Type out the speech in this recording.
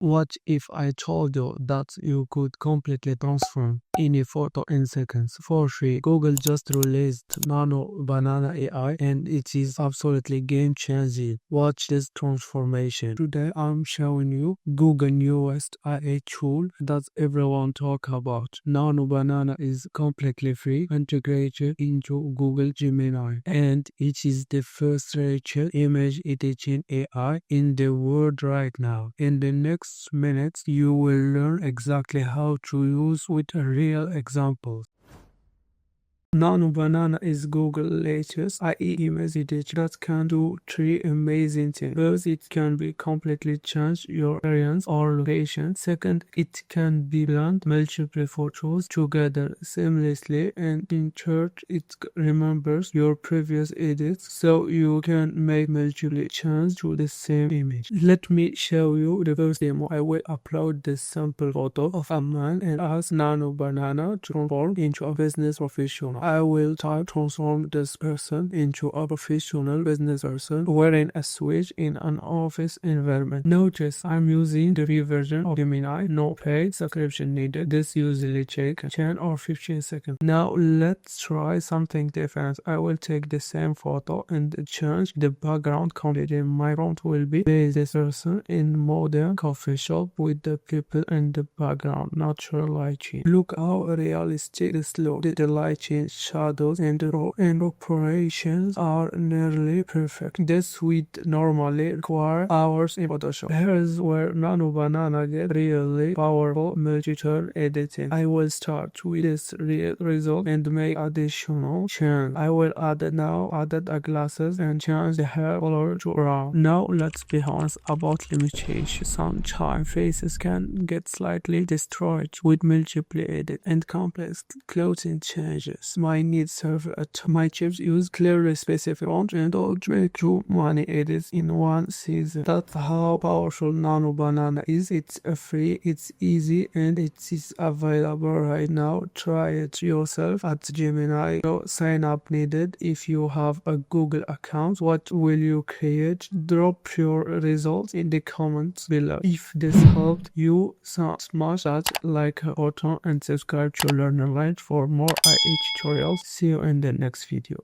What if I told you that you could completely transform any photo in seconds for free? Google just released Nano Banana AI and it is absolutely game changing. Watch this transformation. Today I'm showing you Google newest AI tool that everyone talk about. Nano Banana is completely free, integrated into Google Gemini, and it is the first virtual image editing AI in the world right now. In the next minutes, you will learn exactly how to use with real examples. Nano Banana is Google's latest AI image editor that can do three amazing things. First, it can be completely change your appearance or location. Second, it can be blend multiple photos together seamlessly. And in third, it remembers your previous edits so you can make multiple changes to the same image. Let me show you the first demo. I will upload the sample photo of a man and ask Nano Banana to transform into a business professional. I will type transform this person into a professional business person wearing a switch in an office environment. Notice I'm using the free version of Gemini, no paid subscription needed. This usually takes 10 or 15 seconds. Now let's try something different. I will take the same photo and change the background completely. My prompt will be this person in modern coffee shop with the people in the background, natural lighting. Look how realistic this looks. The lighting, shadows, and raw and operations are nearly perfect. This would normally require hours in Photoshop. Here's where Nano Banana gets really powerful multi-turn editing. I will start with this real result and make additional change. I will add a glasses and change the hair color to brown. Now let's be honest about limitations. Sometimes faces can get slightly destroyed with multiple edits and complex clothing changes. My needs serve at my chips use clearly specific font and don't make too many edits in one season. That's how powerful Nano Banana is. It's free, it's easy, and it is available right now. Try it yourself at Gemini. No sign up needed. If you have a Google account, what will you create? Drop your results in the comments below. If this helped you, smash that like button and subscribe to Learn and Learn for more AI tutorials. See you in the next video.